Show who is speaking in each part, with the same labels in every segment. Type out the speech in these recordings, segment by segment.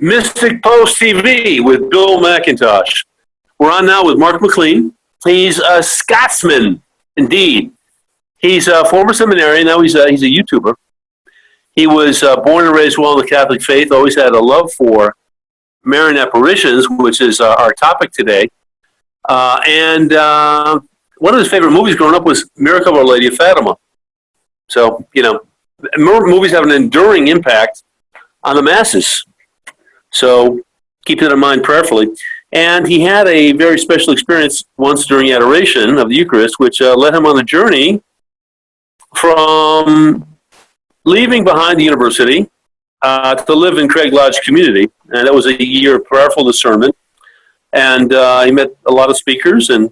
Speaker 1: Mystic Post TV with Bill McIntosh. We're on now with Mark McLean. He's a Scotsman, indeed. He's a former seminarian. Now he's a YouTuber. He was born and raised well in the Catholic faith. Always had a love for Marian Apparitions, which is our topic today. And one of his favorite movies growing up was Miracle of Our Lady of Fatima. So, movies have an enduring impact on the masses. So keep that in mind prayerfully. And he had a very special experience once during adoration of the Eucharist, which led him on a journey from leaving behind the university to live in Craig Lodge community. And that was a year of prayerful discernment. And he met a lot of speakers and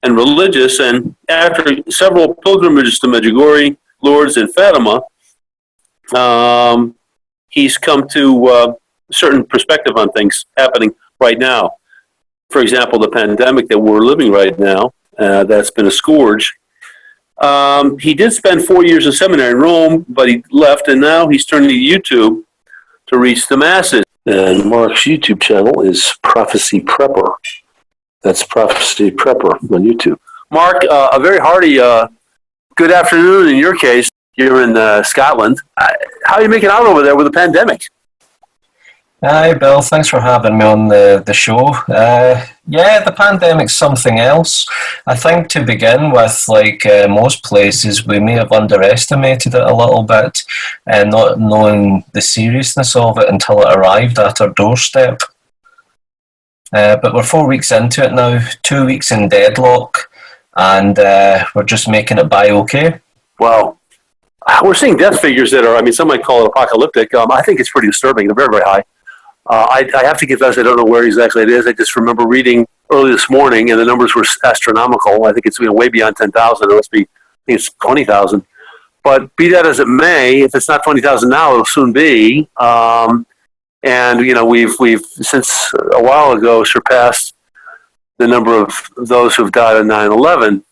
Speaker 1: religious. And after several pilgrimages to Medjugorje, Lourdes, and Fatima, he's come to a certain perspective on things happening right now. For example, the pandemic that we're living right now, that's been a scourge. He did spend 4 years in seminary in Rome, but he left, and now he's turning to YouTube to reach the masses. And Mark's YouTube channel is Prophecy Prepper. That's Prophecy Prepper on YouTube. Mark, a very hearty good afternoon in your case. You're in Scotland. How are you making out over there with the pandemic?
Speaker 2: Hi, Bill. Thanks for having me on the show. The pandemic's something else. I think to begin with, like most places, we may have underestimated it a little bit, not knowing the seriousness of it until it arrived at our doorstep. But we're 4 weeks into it now, 2 weeks in deadlock, and we're just making it by okay.
Speaker 1: Wow. We're seeing death figures that are, some might call it apocalyptic. I think it's pretty disturbing. They're very, very high. I have to confess, I don't know where exactly it is. I just remember reading early this morning, and the numbers were astronomical. I think it's way beyond 10,000. It must be, I think it's 20,000. But be that as it may, if it's not 20,000 now, it'll soon be. We've since a while ago surpassed the number of those who've died on 9/11.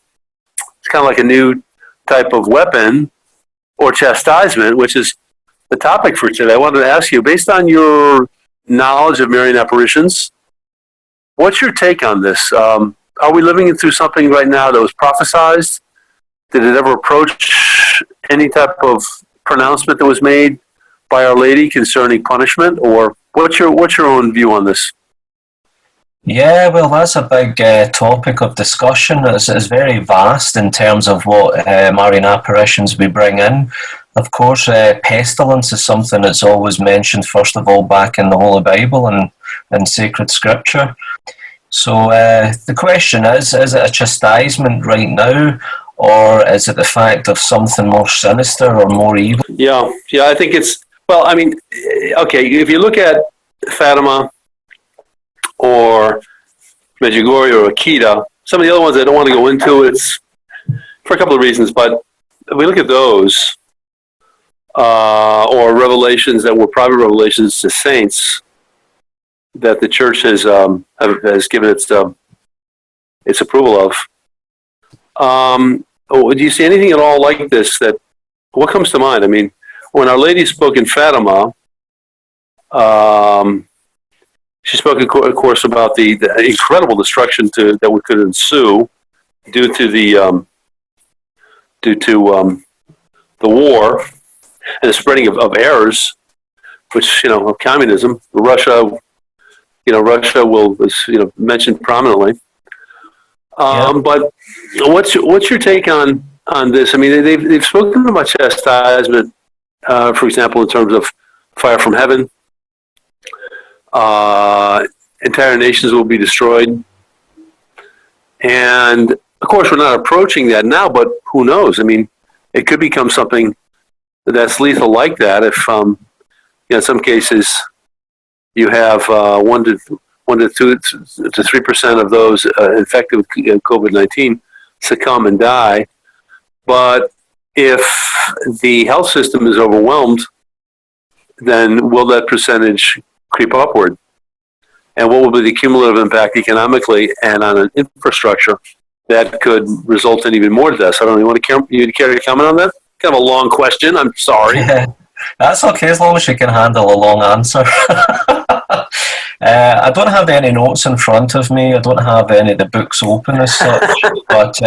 Speaker 1: It's kind of like a new type of weapon or chastisement, which is the topic for today. I wanted to ask you, based on your knowledge of Marian apparitions, what's your take on this? Are we living through something right now that was prophesized? Did it ever approach any type of pronouncement that was made by Our Lady concerning punishment? Or what's your own view on this?
Speaker 2: Yeah, well, that's a big topic of discussion. It's very vast in terms of what Marian apparitions we bring in. Of course, pestilence is something that's always mentioned, first of all, back in the Holy Bible and sacred scripture. So the question is it a chastisement right now, or is it the fact of something more sinister or more evil?
Speaker 1: Yeah, I think it's, okay, if you look at Fatima or Medjugorje or Akita, some of the other ones I don't want to go into, it's for a couple of reasons, but if we look at those, or revelations that were private revelations to saints that the church has given its approval of. Do you see anything at all like this? What comes to mind? When Our Lady spoke in Fatima, she spoke, of course, about the incredible destruction that could ensue due to the war and the spreading of errors, which of communism. Russia was mentioned prominently. But what's your take on this? They've spoken about chastisement, for example, in terms of fire from heaven. Entire nations will be destroyed, and of course, we're not approaching that now. But who knows? It could become something that's lethal like that. If in some cases you have 1 to 2 to 3% of those infected with COVID-19 succumb and die. But if the health system is overwhelmed, then will that percentage creep upward? And what will be the cumulative impact economically and on an infrastructure that could result in even more deaths? I don't know. You care to comment on that? Kind of a long question. I'm sorry.
Speaker 2: That's okay, as long as you can handle a long answer. I don't have any notes in front of me. I don't have any of the books open as such. But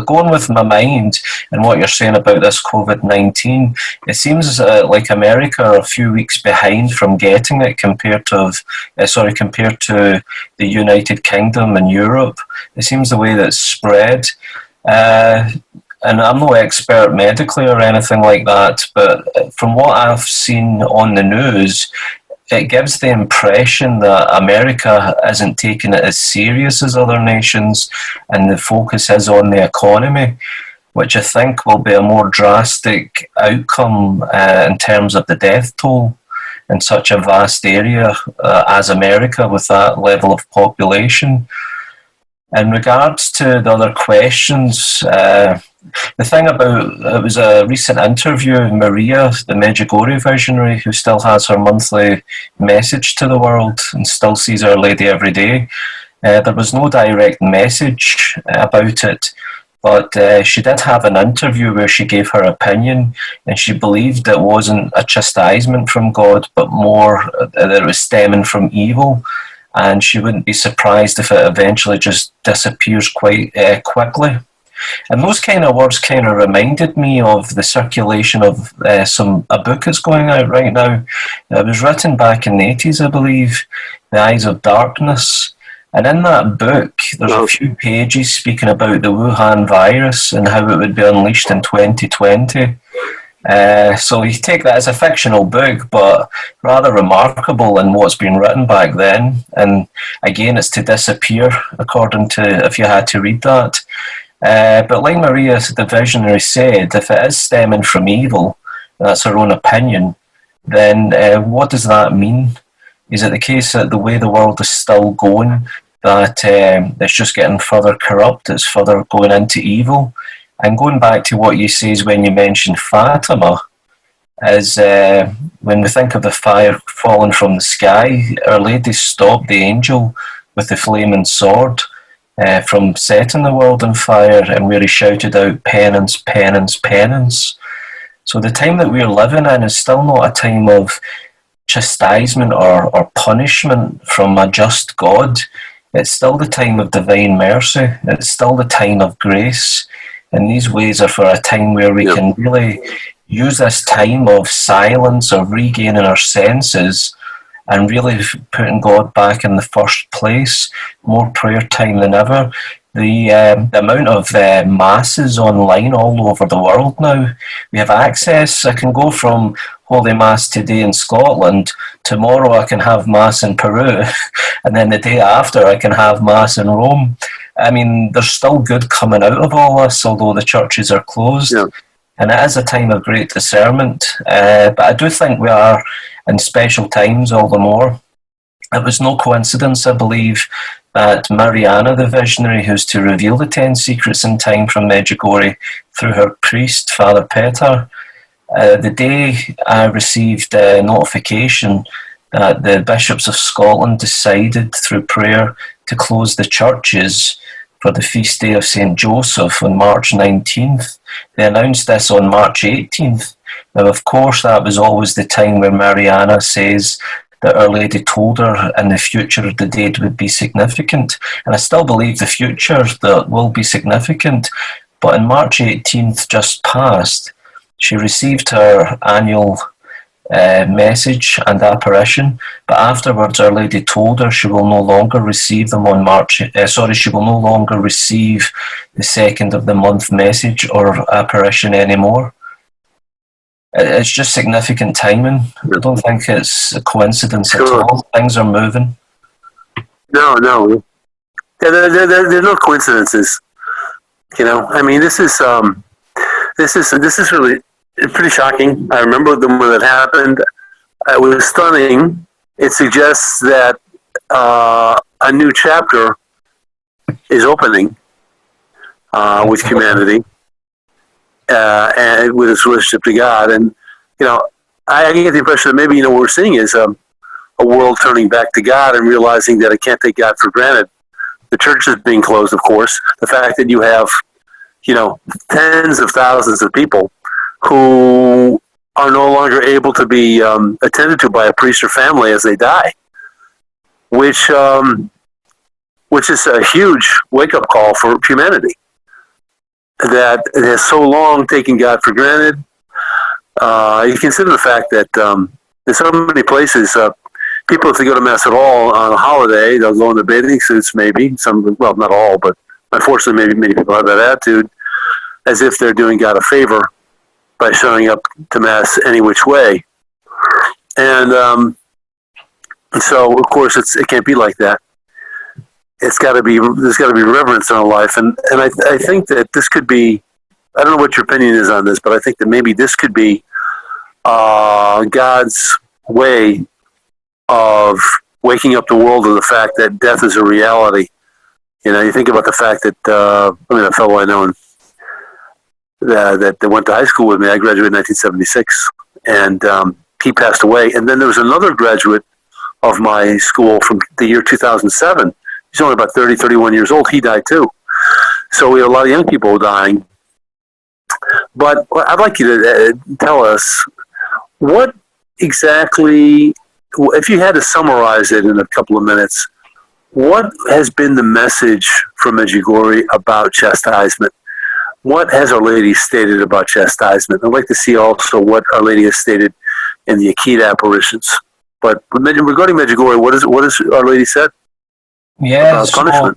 Speaker 2: going with my mind and what you're saying about this COVID-19, it seems like America are a few weeks behind from getting it compared to the United Kingdom and Europe. It seems the way that it's spread. And I'm no expert medically or anything like that, but from what I've seen on the news, it gives the impression that America isn't taking it as serious as other nations, and the focus is on the economy, which I think will be a more drastic outcome in terms of the death toll in such a vast area as America with that level of population. In regards to the other questions, the thing about it was a recent interview, Maria, the Medjugorje visionary, who still has her monthly message to the world and still sees Our Lady every day. There was no direct message about it, but she did have an interview where she gave her opinion, and she believed it wasn't a chastisement from God, but more that it was stemming from evil. And she wouldn't be surprised if it eventually just disappears quite quickly. And those kind of words kind of reminded me of the circulation of a book that's going out right now. It was written back in the 80s, I believe, The Eyes of Darkness. And in that book, there's a few pages speaking about the Wuhan virus and how it would be unleashed in 2020. So you take that as a fictional book, but rather remarkable in what's been written back then. And again, it's to disappear, according to, if you had to read that. But like Maria, the visionary, said, if it is stemming from evil, that's her own opinion, then what does that mean? Is it the case that the way the world is still going, that it's just getting further corrupt, it's further going into evil? And going back to what you say when you mentioned Fatima, is when we think of the fire falling from the sky, Our Lady stopped the angel with the flaming sword from setting the world on fire, and where he shouted out, penance, penance, penance. So the time that we're living in is still not a time of chastisement or punishment from a just God. It's still the time of divine mercy. It's still the time of grace. And these ways are for a time where we can really use this time of silence or regaining our senses and really putting God back in the first place, more prayer time than ever. The amount of masses online all over the world now, we have access. I can go from Holy Mass today in Scotland, tomorrow I can have Mass in Peru, and then the day after I can have Mass in Rome. I mean, there's still good coming out of all this, although the churches are closed. Yeah. And it is a time of great discernment. But I do think we are in special times all the more. It was no coincidence, I believe, that Mariana, the visionary, who's to reveal the 10 secrets in time from Medjugorje through her priest, Father Petar, the day I received a notification that the bishops of Scotland decided through prayer to close the churches for the feast day of St. Joseph on March 19th. They announced this on March 18th. Now, of course, that was always the time where Mariana says that Our Lady told her in the future the date would be significant. And I still believe the future that will be significant. But on March 18th, just past, she received her annual message and apparition, but afterwards Our Lady told her she will no longer receive them on she will no longer receive the second of the month message or apparition anymore. It's just significant timing. I don't think it's a coincidence at all. Things are moving.
Speaker 1: No. There's no coincidences. You know, I mean, this is really pretty shocking. I remember when it happened. It was stunning. It suggests that a new chapter is opening with humanity and with its relationship to God. And, you know, I get the impression that maybe, you know, what we're seeing is a world turning back to God and realizing that it can't take God for granted. The church is being closed, of course. The fact that you have, you know, tens of thousands of people who are no longer able to be attended to by a priest or family as they die. which is a huge wake-up call for humanity that it has so long taken God for granted. You consider the fact that in so many places, people, if they go to Mass at all on a holiday, they'll go in their bathing suits, maybe. Some, well, not all, but unfortunately, maybe many people have that attitude, as if they're doing God a favor by showing up to Mass any which way. And so, of course, it can't be like that. It's got to be. There's got to be reverence in our life, and I think that this could be. I don't know what your opinion is on this, but I think that maybe this could be God's way of waking up the world to the fact that death is a reality. You know, you think about the fact that a fellow I know that went to high school with me. I graduated in 1976, and he passed away. And then there was another graduate of my school from the year 2007. He's only about 30, 31 years old. He died too. So we had a lot of young people dying. But I'd like you to tell us what exactly, if you had to summarize it in a couple of minutes, what has been the message from Medjugorje about chastisement? What has Our Lady stated about chastisement? I'd like to see also what Our Lady has stated in the Akita apparitions. But regarding Medjugorje, what has Our Lady said?
Speaker 2: Yeah,
Speaker 1: Punishment.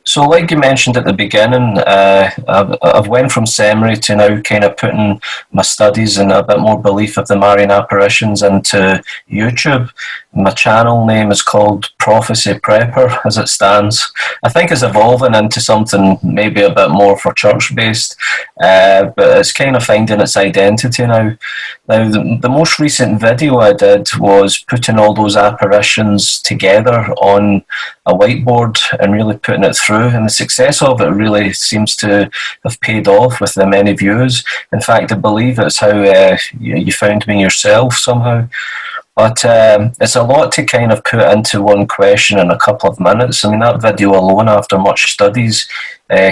Speaker 2: So like you mentioned at the beginning, I've went from seminary to now kind of putting my studies and a bit more belief of the Marian Apparitions into YouTube. My channel name is called Prophecy Prepper as it stands. I think it's evolving into something maybe a bit more for church-based, but it's kind of finding its identity now. Now, the most recent video I did was putting all those apparitions together on a whiteboard and really putting it through, and the success of it really seems to have paid off with the many views. In fact, I believe it's how you found me yourself somehow. But it's a lot to kind of put into one question in a couple of minutes. I mean, that video alone, after much studies,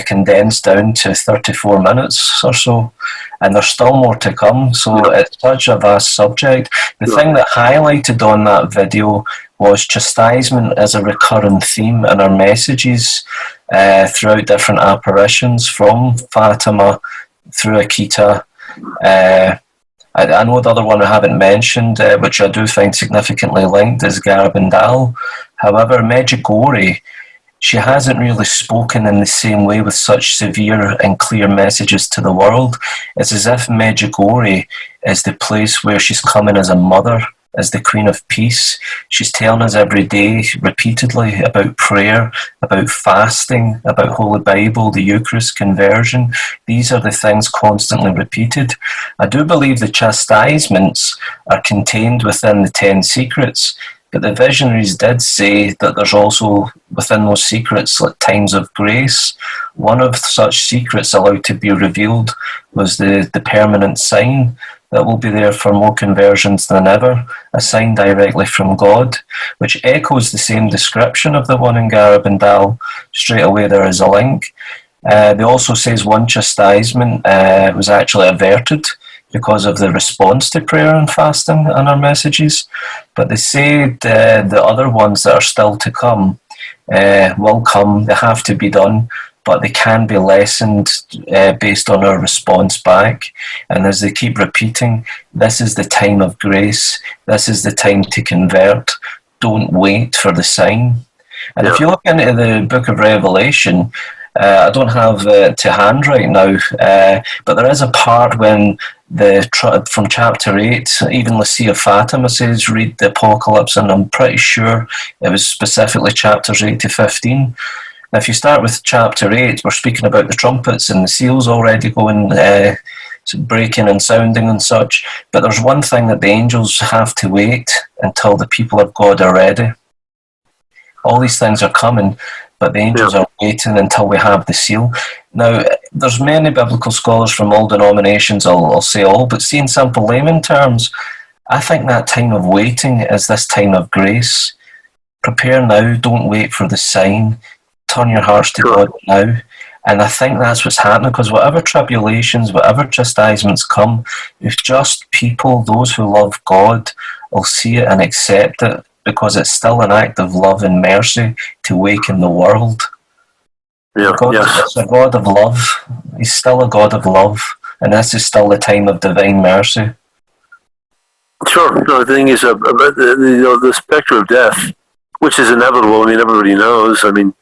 Speaker 2: condensed down to 34 minutes or so, and there's still more to come. So it's such a vast subject. The thing that highlighted on that video was chastisement as a recurring theme in our messages throughout different apparitions, from Fatima through Akita. I know the other one I haven't mentioned, which I do find significantly linked, is Garabandal. However, Medjugorje, she hasn't really spoken in the same way with such severe and clear messages to the world. It's as if Medjugorje is the place where she's coming as a mother, as the Queen of Peace. She's telling us every day, repeatedly, about prayer, about fasting, about Holy Bible, the Eucharist, conversion. These are the things constantly repeated. I do believe the chastisements are contained within the 10 secrets, but the visionaries did say that there's also within those secrets like times of grace. One of such secrets allowed to be revealed was the permanent sign that will be there for more conversions than ever, a sign directly from God, which echoes the same description of the one in Garabandal. Straight away there is a link. They also says one chastisement was actually averted because of the response to prayer and fasting in our messages. But they say the other ones that are still to come will come, they have to be done, but they can be lessened based on our response back. And as they keep repeating, this is the time of grace, this is the time to convert, don't wait for the sign. And if you look into the book of Revelation, I don't have it to hand right now, but there is a part when from chapter 8, even Lucia Fatima says, read the Apocalypse, and I'm pretty sure it was specifically chapters 8 to 15. Now, if you start with chapter 8, we're speaking about the trumpets and the seals already going, breaking and sounding and such. But there's one thing that the angels have to wait until the people of God are ready. All these things are coming, but the angels are waiting until we have the seal. Now, there's many biblical scholars from all denominations, I'll say all, but see, in simple layman terms, I think that time of waiting is this time of grace. Prepare now, don't wait for the sign. Turn your hearts to God now. And I think that's what's happening, because whatever tribulations, whatever chastisements come, if just people, those who love God, will see it and accept it because it's still an act of love and mercy to waken the world.
Speaker 1: Yeah,
Speaker 2: God
Speaker 1: yes.
Speaker 2: is a God of love. He's still a God of love, and this is still the time of divine mercy.
Speaker 1: Sure. No, the thing is, the specter of death, which is inevitable. I mean, everybody knows. I mean,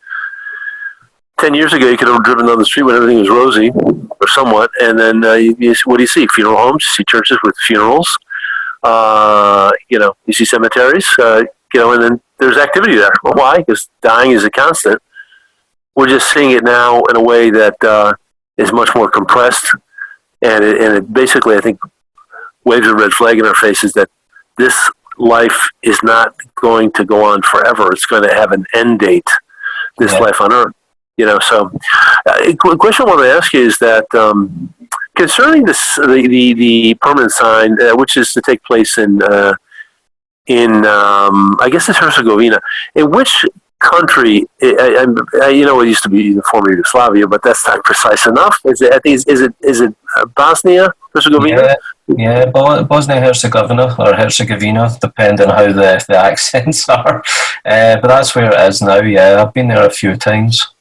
Speaker 1: 10 years ago, you could have driven down the street when everything was rosy, or somewhat, and then what do you see? Funeral homes. You see churches with funerals. You see cemeteries. And then there's activity there. Well, why? Because dying is a constant. We're just seeing it now in a way that is much more compressed, and it basically, I think, waves a red flag in our faces that this life is not going to go on forever. It's going to have an end date. This life on Earth. So a question I want to ask you is that concerning the permanent sign, which is to take place in I guess it's Herzegovina. In which country? It used to be the former Yugoslavia, but that's not precise enough. Is it Bosnia Herzegovina?
Speaker 2: Yeah, Bosnia-Herzegovina or Herzegovina, depending on how the accents are. But that's where it is now. Yeah, I've been there a few times.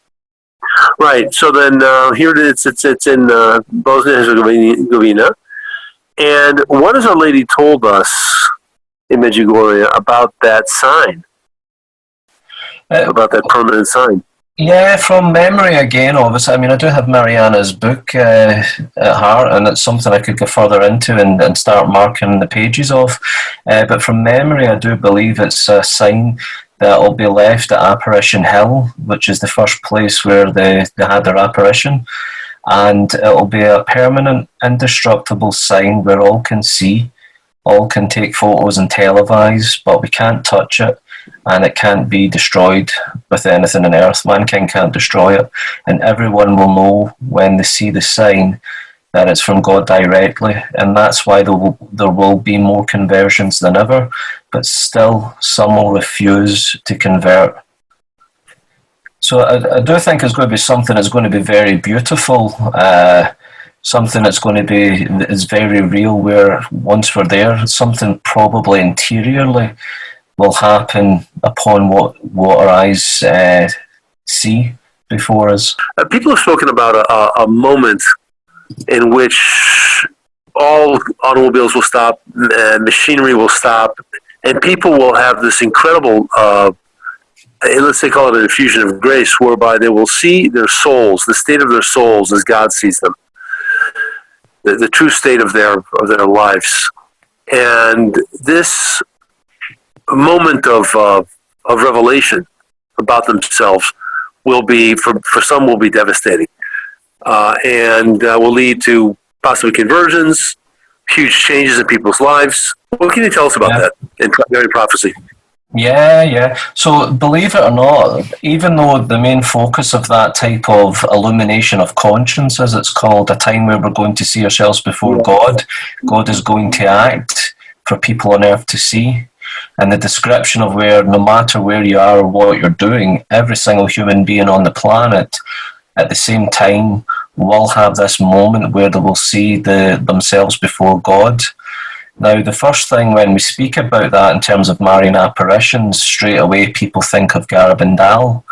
Speaker 1: Right. So then here it is. It's in Bosnia-Herzegovina. And what has Our Lady told us in Medjugorje about that sign? About that permanent sign?
Speaker 2: Yeah, from memory again, obviously. I mean, I do have Mariana's book at heart, and it's something I could go further into and start marking the pages of. But from memory, I do believe it's a sign that will be left at Apparition Hill, which is the first place where they had their apparition. And it will be a permanent, indestructible sign where all can see, all can take photos and televise, but we can't touch it. And it can't be destroyed with anything on earth. Mankind can't destroy it. And everyone will know when they see the sign that it's from God directly. And that's why there will be more conversions than ever. But still, some will refuse to convert. So I do think it's going to be something that's going to be very beautiful. Something that's going to be is very real, where once we're there, something probably interiorly will happen upon what our eyes see before us.
Speaker 1: People have spoken about a moment in which all automobiles will stop, machinery will stop, and people will have this incredible, let's say, call it an infusion of grace, whereby they will see their souls, the state of their souls as God sees them, the true state of their lives. And this moment of revelation about themselves will be, for some, will be devastating, and will lead to possibly conversions, huge changes in people's lives. What can you tell us about that in Marian prophecy?
Speaker 2: Yeah. So believe it or not, even though the main focus of that type of illumination of conscience, as it's called, a time where we're going to see ourselves before God is going to act for people on earth to see. And the description of where, no matter where you are or what you're doing, every single human being on the planet at the same time will have this moment where they will see themselves before God. Now, the first thing when we speak about that in terms of Marian apparitions, straight away people think of Garabandal.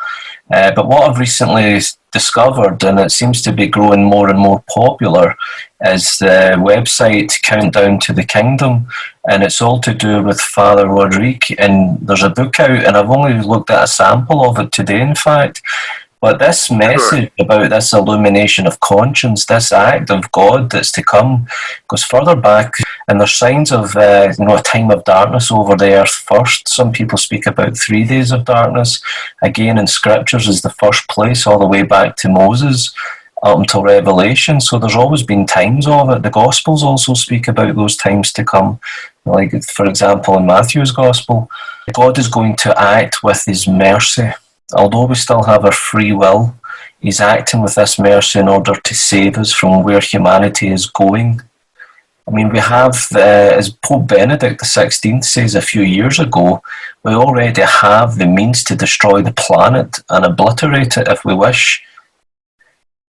Speaker 2: But what I've recently discovered, and it seems to be growing more and more popular, is the website Countdown to the Kingdom, and it's all to do with Father Roderick, and there's a book out, and I've only looked at a sample of it today, in fact. But this message about this illumination of conscience, this act of God that's to come, goes further back, and there's signs of a time of darkness over the earth first. Some people speak about 3 days of darkness. Again, in scriptures is the first place, all the way back to Moses, up until Revelation. So there's always been times of it. The Gospels also speak about those times to come. Like, for example, in Matthew's Gospel, God is going to act with his mercy. Although we still have our free will, he's acting with this mercy in order to save us from where humanity is going. I mean, we have, as Pope Benedict XVI says a few years ago, we already have the means to destroy the planet and obliterate it if we wish.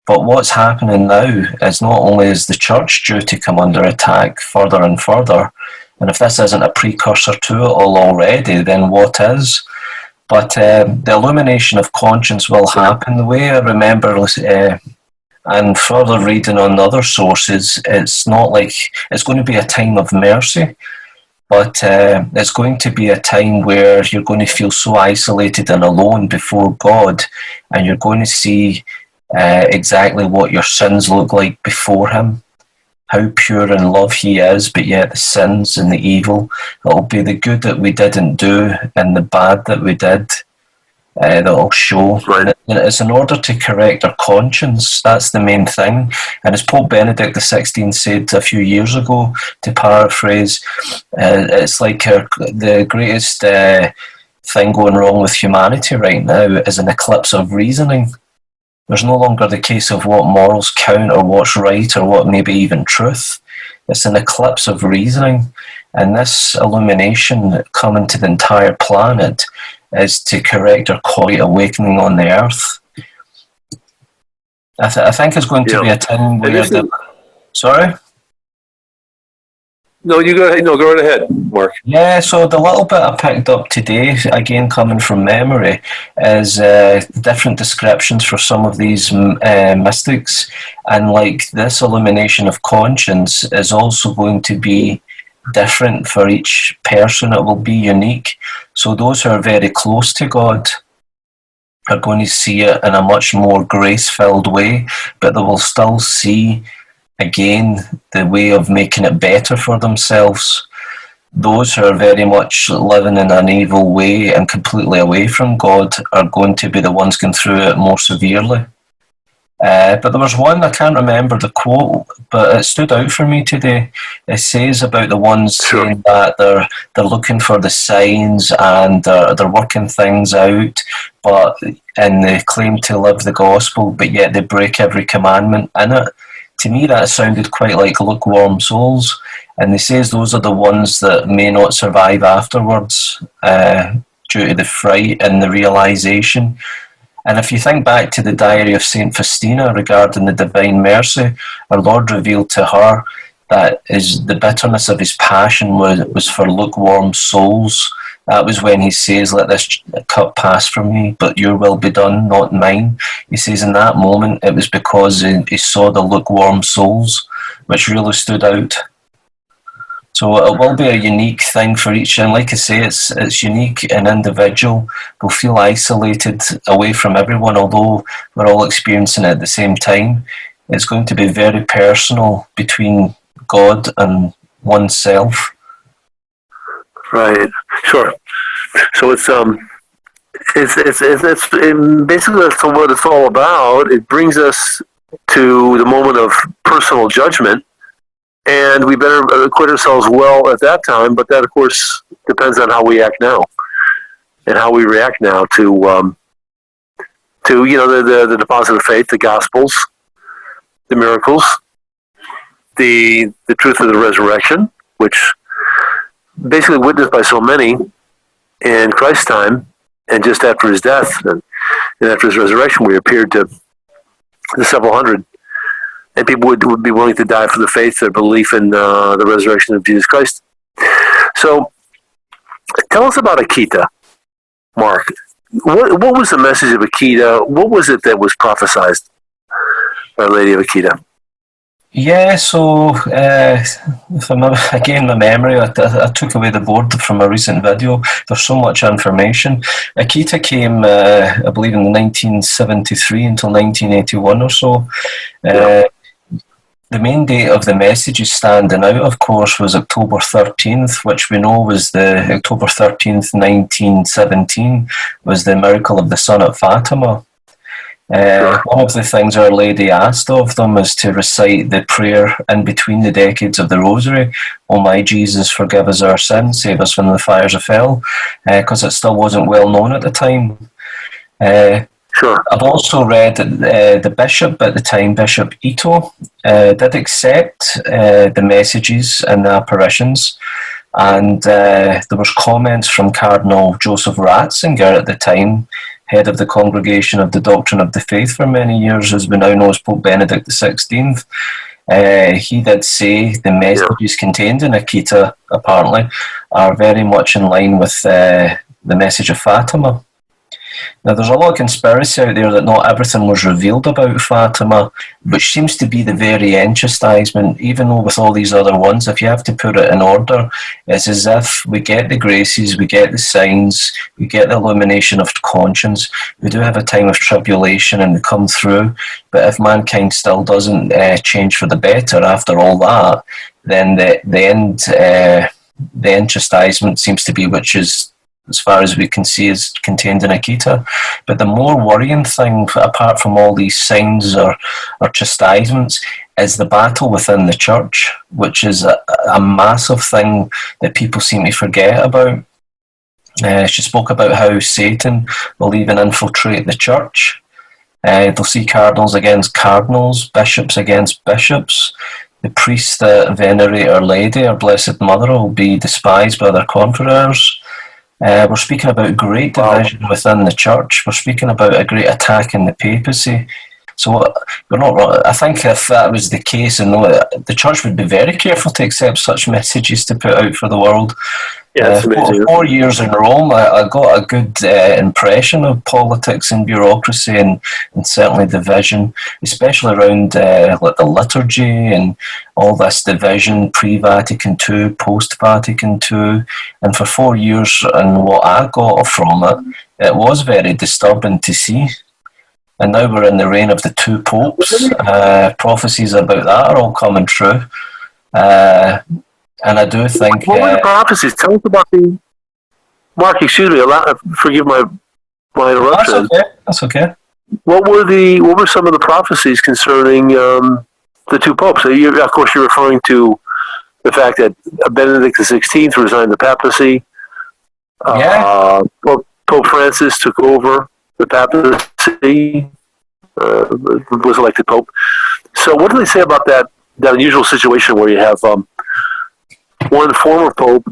Speaker 2: But what's happening now is not only is the church due to come under attack further and further, And if this isn't a precursor to it all already, then what is? But the illumination of conscience will happen. The way I remember, and further reading on other sources, it's not like it's going to be a time of mercy, but it's going to be a time where you're going to feel so isolated and alone before God, and you're going to see exactly what your sins look like before Him, how pure in love He is, but yet the sins and the evil. It'll be the good that we didn't do and the bad that we did. That'll show.
Speaker 1: Right.
Speaker 2: And it's in order to correct our conscience. That's the main thing. And as Pope Benedict XVI said a few years ago, to paraphrase, it's like the greatest thing going wrong with humanity right now is an eclipse of reasoning. There's no longer the case of what morals count or what's right or what may be even truth. It's an eclipse of reasoning. And this illumination coming to the entire planet is to correct our complete awakening on the earth. I think it's going to be a time where Sorry?
Speaker 1: No, you go ahead. No, go right ahead, Mark.
Speaker 2: Yeah, so the little bit I picked up today, again coming from memory, is different descriptions for some of these mystics. And like this illumination of conscience is also going to be different for each person. It will be unique. So those who are very close to God are going to see it in a much more grace-filled way, but they will still see, again, the way of making it better for themselves. Those who are very much living in an evil way and completely away from God are going to be the ones going through it more severely. But there was one, I can't remember the quote, but it stood out for me today. It says about the ones saying that they're looking for the signs and they're working things out, and they claim to live the gospel, but yet they break every commandment in it. To me, that sounded quite like lukewarm souls. And they says those are the ones that may not survive afterwards due to the fright and the realisation. And if you think back to the diary of Saint Faustina regarding the divine mercy, our Lord revealed to her that the bitterness of His passion was for lukewarm souls. That was when He says, "Let this cup pass from me, but your will be done, not mine." He says in that moment it was because he saw the lukewarm souls, which really stood out. So it will be a unique thing for each, and like I say, it's unique and individual. We'll feel isolated away from everyone, although we're all experiencing it at the same time. It's going to be very personal between God and oneself.
Speaker 1: Right. Sure. So it's basically that's what it's all about. It brings us to the moment of personal judgment. And we better acquit ourselves well at that time, but that, of course, depends on how we act now and how we react now to the deposit of faith, the Gospels, the miracles, the truth of the resurrection, which basically witnessed by so many in Christ's time, and just after His death and after His resurrection, we appeared to the several hundred. And people would be willing to die for the faith, their belief in the resurrection of Jesus Christ. So, tell us about Akita, Mark. What was the message of Akita? What was it that was prophesied by Our Lady of Akita?
Speaker 2: Yeah, so again, my memory, I took away the board from a recent video. There's so much information. Akita came, I believe, in 1973 until 1981 or so. The main date of the messages standing out, of course, was October 13th, which we know was the October 13th, 1917, was the miracle of the sun at Fatima. One of the things Our Lady asked of them is to recite the prayer in between the decades of the Rosary, "O my Jesus, forgive us our sins, save us from the fires of hell," because it still wasn't well known at the time.
Speaker 1: Sure.
Speaker 2: I've also read that the bishop at the time, Bishop Ito, did accept the messages and the apparitions, and there was comments from Cardinal Joseph Ratzinger at the time, head of the Congregation of the Doctrine of the Faith for many years, as we now know as Pope Benedict XVI. He did say the messages contained in Akita, apparently, are very much in line with the message of Fatima. Now, there's a lot of conspiracy out there that not everything was revealed about Fatima, which seems to be the very end chastisement, even though with all these other ones, if you have to put it in order, it's as if we get the graces, we get the signs, we get the illumination of conscience, we do have a time of tribulation and we come through, but if mankind still doesn't change for the better after all that, then the end chastisement seems to be, which is, as far as we can see, is contained in Akita. But the more worrying thing, apart from all these signs or chastisements, is the battle within the church, which is a massive thing that people seem to forget about. She spoke about how Satan will even infiltrate the church. They'll see cardinals against cardinals, bishops against bishops. The priests that venerate Our Lady, Our Blessed Mother, will be despised by their confreres. We're speaking about great division within the church. We're speaking about a great attack in the papacy. So we're not. I think if that was the case, and the church would be very careful to accept such messages to put out for the world.
Speaker 1: Yeah, it's amazing.
Speaker 2: 4 years in Rome, I got a good impression of politics and bureaucracy, and certainly division, especially around like the liturgy and all this division pre-Vatican II, post-Vatican II. And for 4 years, and what I got from it was very disturbing to see. And now we're in the reign of the two popes. Prophecies about that are all coming true. And I do think...
Speaker 1: What were the prophecies? Tell us about the... Mark, excuse me, forgive my interruption.
Speaker 2: That's okay.
Speaker 1: What were some of the prophecies concerning the two popes? So of course, you're referring to the fact that Benedict XVI resigned the papacy. Pope Francis took over the papacy, was elected pope. So what do they say about that unusual situation where you have one former pope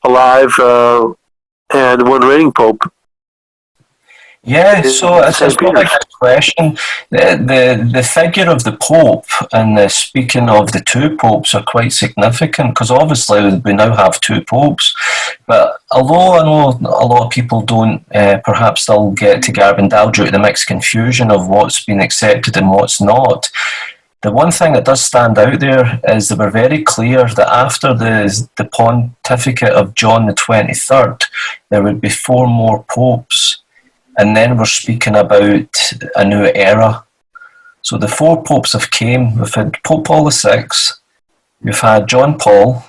Speaker 1: alive and one reigning pope?
Speaker 2: Yeah, so it's probably a good question. The figure of the Pope and the speaking of the two popes are quite significant, because obviously we now have two popes. But although I know a lot of people don't perhaps still get to Garabandal due to the mixed confusion of what's been accepted and what's not, the one thing that does stand out there is they were very clear that after the pontificate of John the 23rd, there would be 4 more popes. And then we're speaking about a new era. So the 4 popes have came. We've had Pope Paul VI, we've had John Paul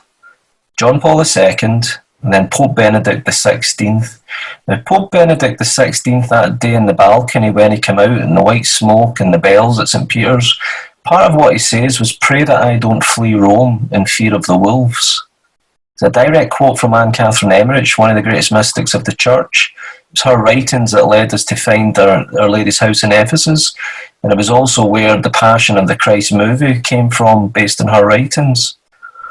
Speaker 2: II, and then Pope Benedict XVI. Now, Pope Benedict XVI, that day in the balcony when he came out in the white smoke and the bells at St. Peter's, part of what he says was, "Pray that I don't flee Rome in fear of the wolves." It's a direct quote from Anne Catherine Emmerich, one of the greatest mystics of the church. It was her writings that led us to find Our Lady's house in Ephesus, and it was also where the Passion of the Christ movie came from, based on her writings.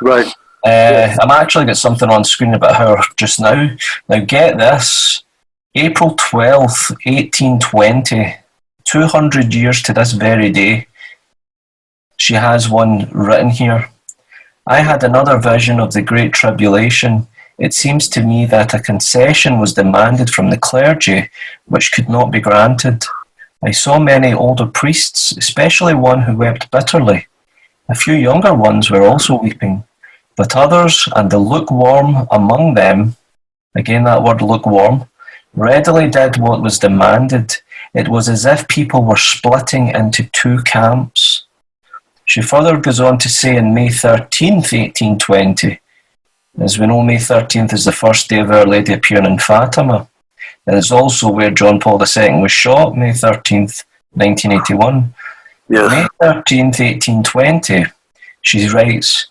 Speaker 1: Right.
Speaker 2: I'm actually got something on screen about her just now. Now get this, April 12th, 1820, 200 years to this very day, she has one written here. "I had another vision of the Great Tribulation. It seems to me that a concession was demanded from the clergy, which could not be granted. I saw many older priests, especially one who wept bitterly. A few younger ones were also weeping, but others, and the lukewarm among them," again that word lukewarm, "readily did what was demanded. It was as if people were splitting into 2 camps. She further goes on to say in May 13th, 1820, as we know, May 13th is the first day of Our Lady appearing in Fatima, and it's also where John Paul II was shot, May 13th, 1981.
Speaker 1: Yes.
Speaker 2: May 13th, 1820, she writes,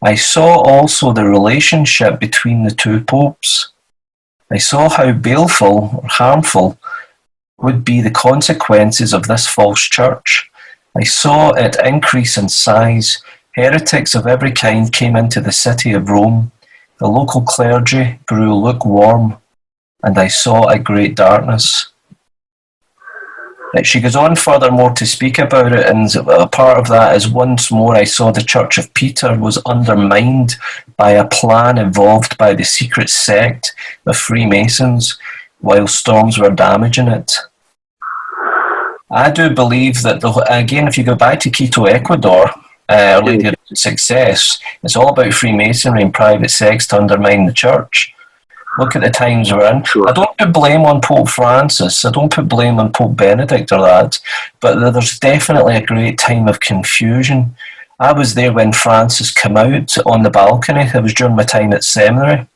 Speaker 2: "I saw also the relationship between the 2 popes. I saw how baleful or harmful would be the consequences of this false church. I saw it increase in size. Heretics of every kind came into the city of Rome. The local clergy grew lukewarm, and I saw a great darkness." She goes on furthermore to speak about it, and a part of that is, once more I saw the Church of Peter was undermined by a plan involved by the secret sect of Freemasons, while storms were damaging it. I do believe that, again, if you go back to Quito, Ecuador, Lady of Success, it's all about Freemasonry and private sects to undermine the church. Look at the times we're in.
Speaker 1: Sure.
Speaker 2: I don't put blame on Pope Francis. I don't put blame on Pope Benedict or that. But there's definitely a great time of confusion. I was there when Francis came out on the balcony. It was during my time at seminary.